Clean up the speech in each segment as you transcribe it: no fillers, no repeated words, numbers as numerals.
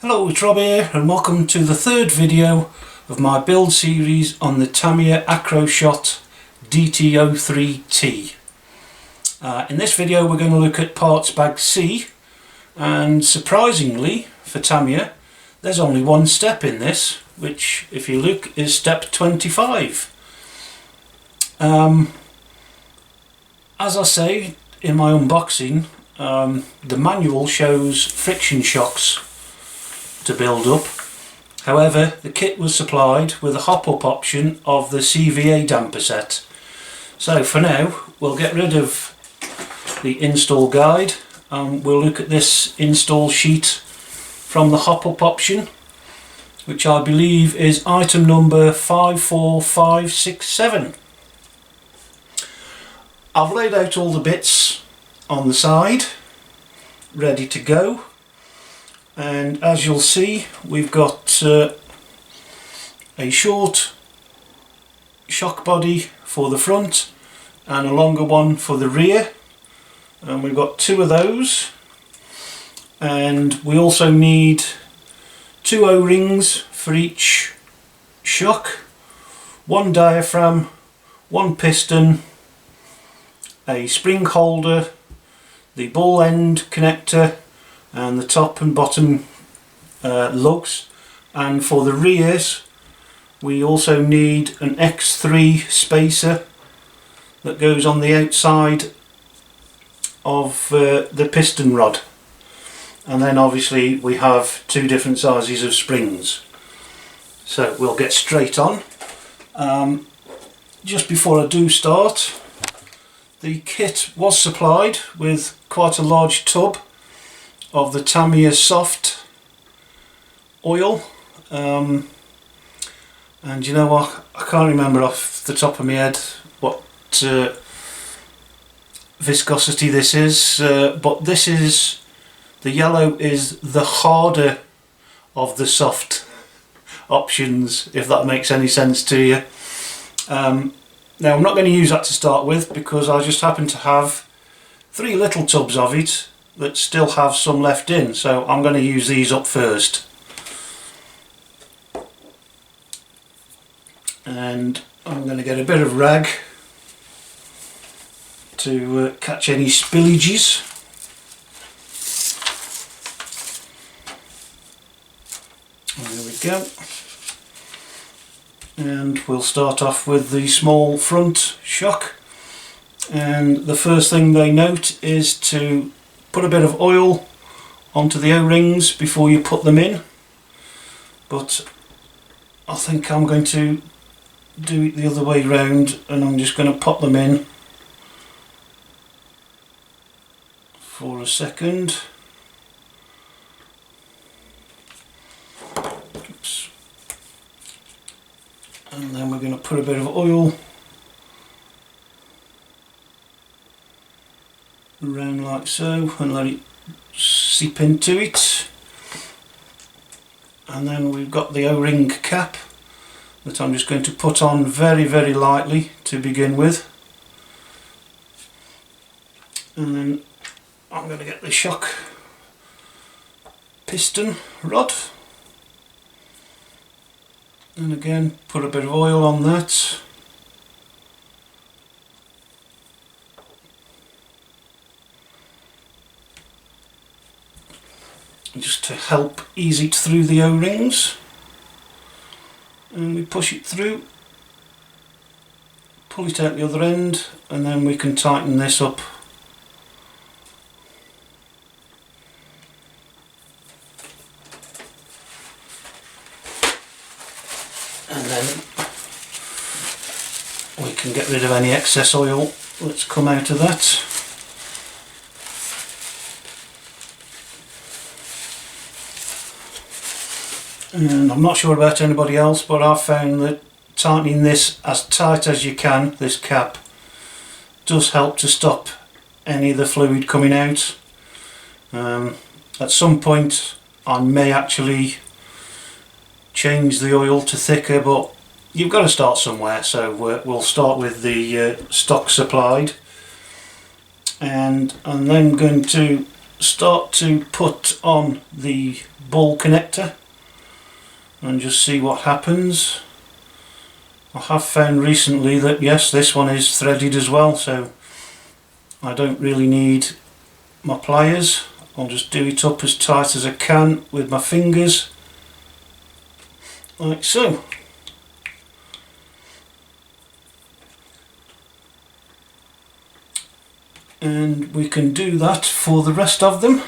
Hello, it's Rob here and welcome to the third video of my build series on the Tamiya Aqroshot DT-03T. In this video we're going to look at parts bag C, and surprisingly for Tamiya there's only one step in this, which if you look is step 25. As I say in my unboxing, the manual shows friction shocks to build up. However, the kit was supplied with a hop-up option of the CVA damper set. So for now we'll get rid of the install guide and we'll look at this install sheet from the hop-up option, which I believe is item number 54567. I've laid out all the bits on the side ready to go. And as you'll see, we've got a short shock body for the front and a longer one for the rear, and we've got two of those. And we also need two O-rings for each shock, one diaphragm, one piston, a spring holder, the ball end connector, and the top and bottom lugs. And for the rears we also need an X3 spacer that goes on the outside of the piston rod, and then obviously we have two different sizes of springs. So we'll get straight on. Just before I do start, the kit was supplied with quite a large tub of the Tamiya soft oil, and you know what, I can't remember off the top of my head what viscosity this is, but this is, the yellow is the harder of the soft options, if that makes any sense to you. Now I'm not going to use that to start with because I just happen to have 3 little tubs of it that still have some left in, so I'm going to use these up first. And I'm going to get a bit of rag to catch any spillages. There we go. And we'll start off with the small front shock, and the first thing they note is to put a bit of oil onto the O-rings before you put them in, but I think I'm going to do it the other way round, and I'm just going to pop them in for a second. Oops. And then we're going to put a bit of oil around like so and let it seep into it. And then we've got the O-ring cap that I'm just going to put on very, very lightly to begin with. And then I'm going to get the shock piston rod, and again put a bit of oil on that. Just to help ease it through the O-rings, and we push it through, pull it out the other end, and then we can tighten this up. And then we can get rid of any excess oil that's come out of that. And I'm not sure about anybody else, but I've found that tightening this as tight as you can, this cap, does help to stop any of the fluid coming out. At some point I may actually change the oil to thicker, but you've got to start somewhere, so we'll start with the stock supplied, and I'm then going to start to put on the ball connector and just see what happens. I have found recently that yes, this one is threaded as well, so I don't really need my pliers. I'll just do it up as tight as I can with my fingers, like so. And we can do that for the rest of them.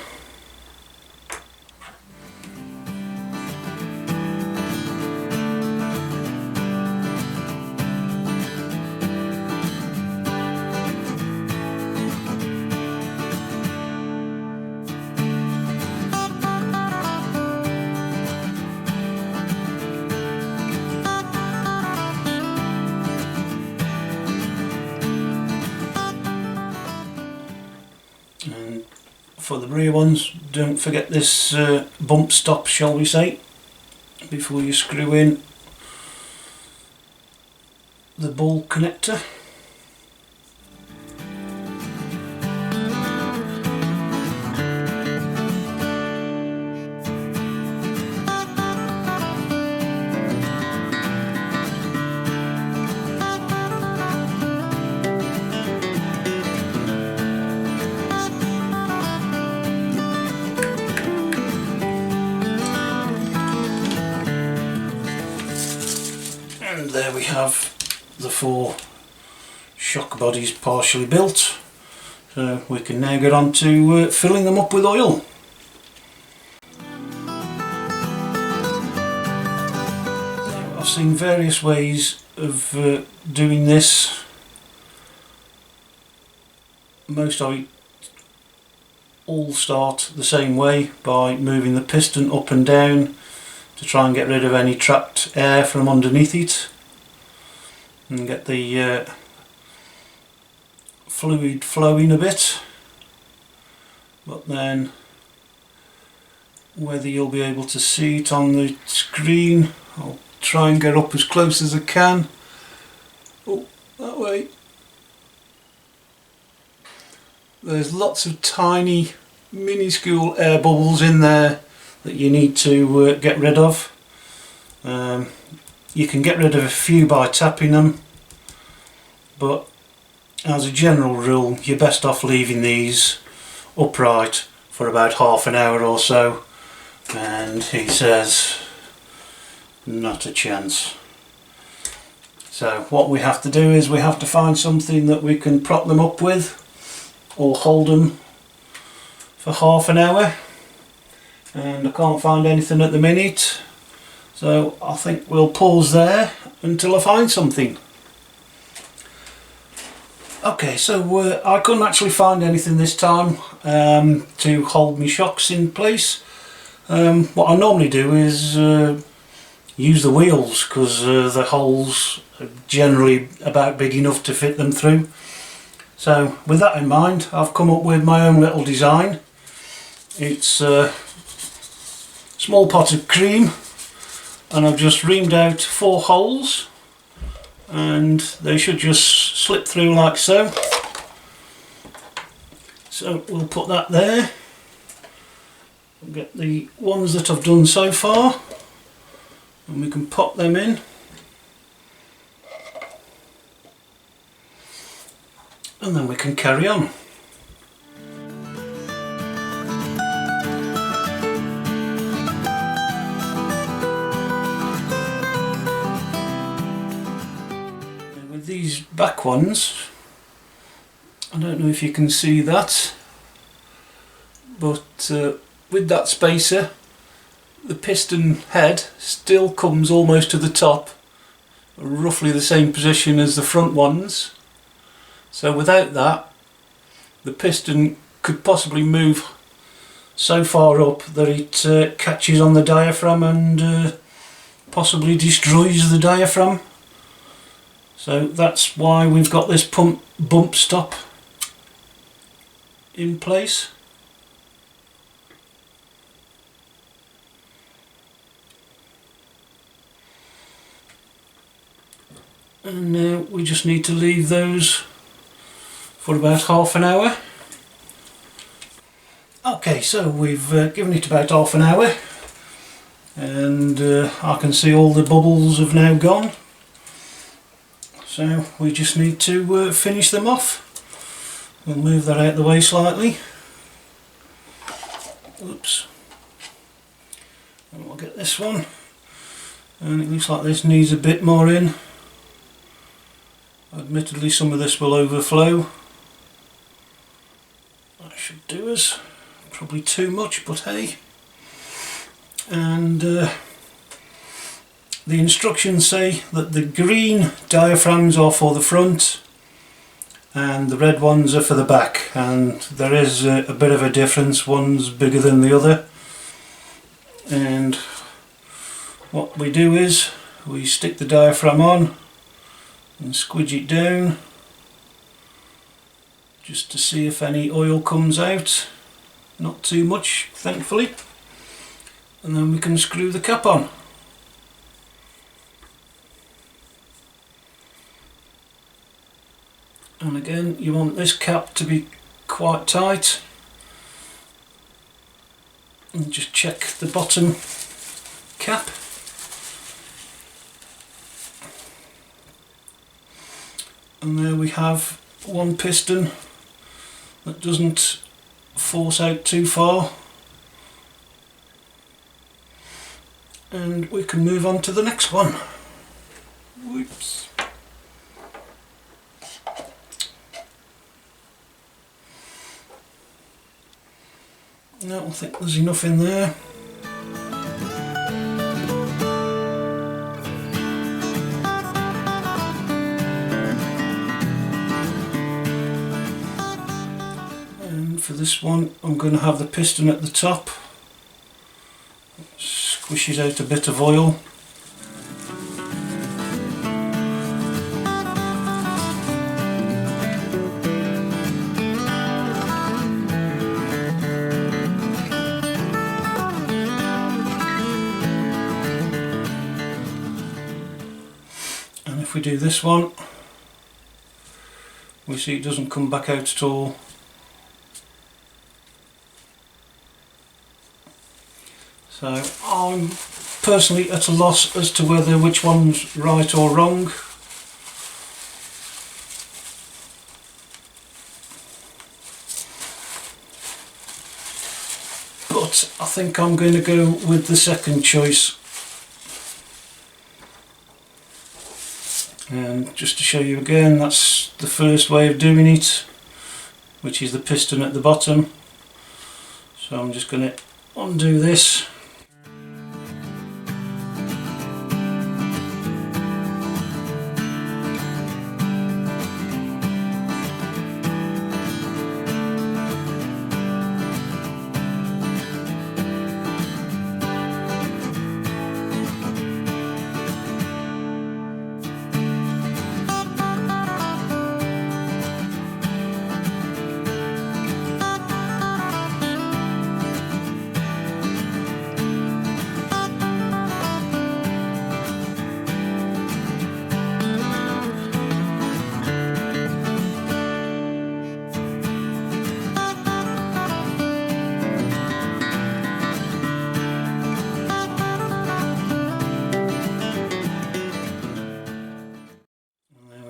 And for the rear ones, don't forget this bump stop, shall we say, before you screw in the ball connector. And there we have the 4 shock bodies partially built, so we can now get on to filling them up with oil. Now, I've seen various ways of doing this. Most of it all start the same way, by moving the piston up and down to try and get rid of any trapped air from underneath it and get the fluid flowing a bit. But then, whether you'll be able to see it on the screen, I'll try and get up as close as I can. Oh, that way. There's lots of tiny minuscule air bubbles in there that you need to get rid of. You can get rid of a few by tapping them, but as a general rule you're best off leaving these upright for about half an hour or so, and he says not a chance. So what we have to do is we have to find something that we can prop them up with or hold them for half an hour, and I can't find anything at the minute, so I think we'll pause there until I find something. Okay, so I couldn't actually find anything this time to hold my shocks in place. What I normally do is use the wheels, because the holes are generally about big enough to fit them through. So with that in mind, I've come up with my own little design. It's a small pot of cream, and I've just reamed out 4 holes, and they should just slip through like so. So we'll put that there. We'll get the ones that I've done so far, and we can pop them in. And then we can carry on. With these back ones, I don't know if you can see that, but with that spacer, the piston head still comes almost to the top, roughly the same position as the front ones. So without that, the piston could possibly move so far up that it catches on the diaphragm and possibly destroys the diaphragm. So that's why we've got this bump stop in place. And now we just need to leave those for about half an hour. Okay, so we've given it about half an hour, and I can see all the bubbles have now gone, so we just need to finish them off. We'll move that out of the way slightly. Oops. And we'll get this one, and it looks like this needs a bit more in. Admittedly, some of this will overflow. That should do us. Probably too much, but hey. And the instructions say that the green diaphragms are for the front and the red ones are for the back, and there is a bit of a difference. One's bigger than the other, and what we do is we stick the diaphragm on and squidge it down just to see if any oil comes out. Not too much, thankfully, and then we can screw the cap on. And again, you want this cap to be quite tight, and just check the bottom cap. And there we have one piston that doesn't force out too far, and we can move on to the next one. Whoops. No, I think there's enough in there. And for this one, I'm going to have the piston at the top. Squishes out a bit of oil. If we do this one, we see it doesn't come back out at all. So I'm personally at a loss as to whether which one's right or wrong. But I think I'm going to go with the second choice. And just to show you again, that's the first way of doing it, which is the piston at the bottom. So I'm just going to undo this.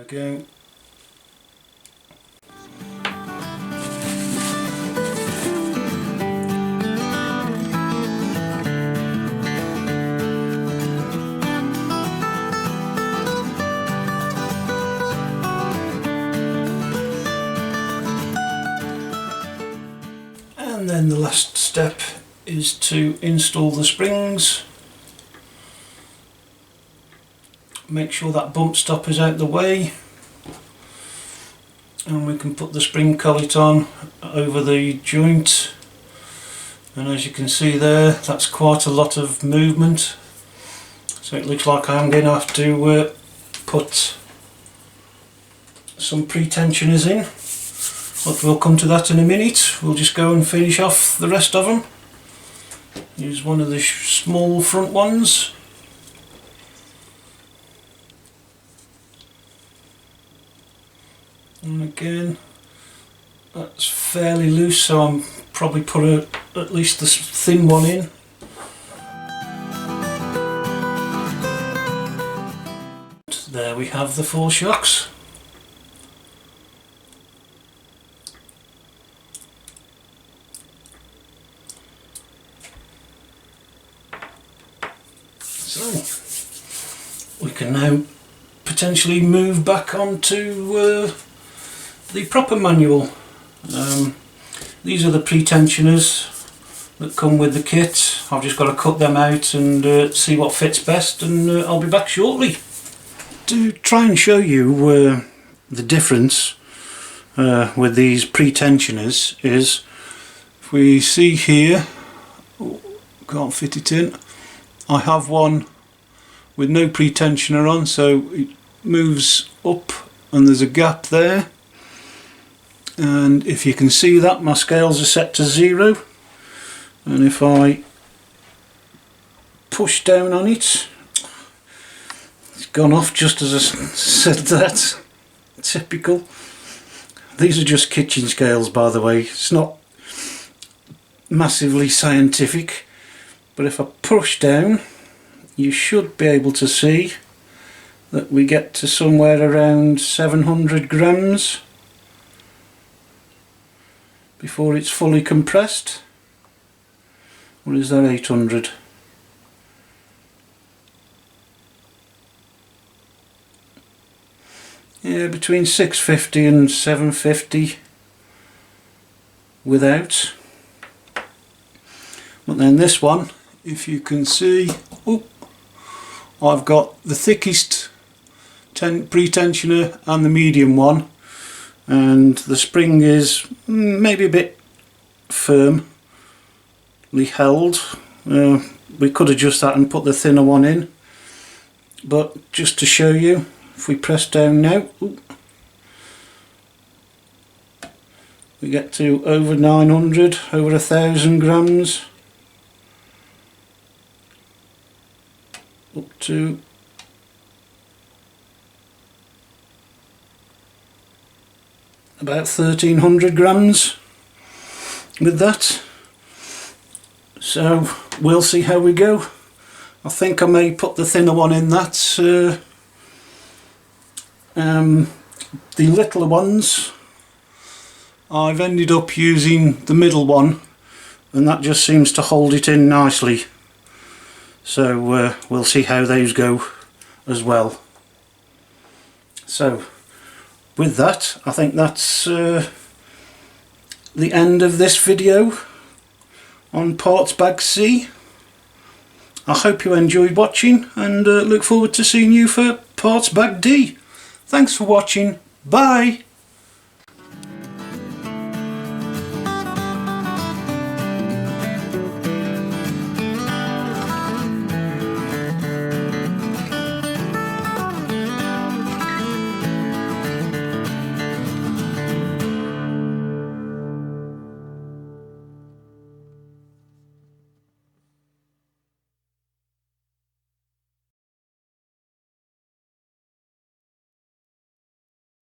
Go. And then the last step is to install the springs. Make sure that bump stop is out the way, and we can put the spring collet on over the joint, and as you can see there, that's quite a lot of movement, so it looks like I'm going to have to put some pre-tensioners in, but we'll come to that in a minute. We'll just go and finish off the rest of them. Use one of the small front ones. And again, that's fairly loose, so I'm probably put at least the thin one in. There we have the 4 shocks. So we can now potentially move back onto the proper manual. These are the pre-tensioners that come with the kit. I've just got to cut them out and see what fits best, and I'll be back shortly. To try and show you the difference with these pre-tensioners is, if we see here, can't fit it in, I have one with no pre-tensioner on, so it moves up and there's a gap there, and if you can see that, my scales are set to 0, and if I push down on it, it's gone off just as I said that. Typical. These are just kitchen scales, by the way. It's not massively scientific, but if I push down, you should be able to see that we get to somewhere around 700 grams before it's fully compressed. Or is that 800? Yeah, between 650 and 750 without. But then this one, if you can see, oh, I've got the thickest pre-tensioner and the medium one, and the spring is maybe a bit firmly held. We could adjust that and put the thinner one in, but just to show you, if we press down now, we get to over 900, over 1000 grams, up to about 1300 grams with that. So we'll see how we go. I think I may put the thinner one in that. The littler ones, I've ended up using the middle one, and that just seems to hold it in nicely. So we'll see how those go as well. So with that, I think that's the end of this video on Parts Bag C. I hope you enjoyed watching, and look forward to seeing you for Parts Bag D. Thanks for watching. Bye.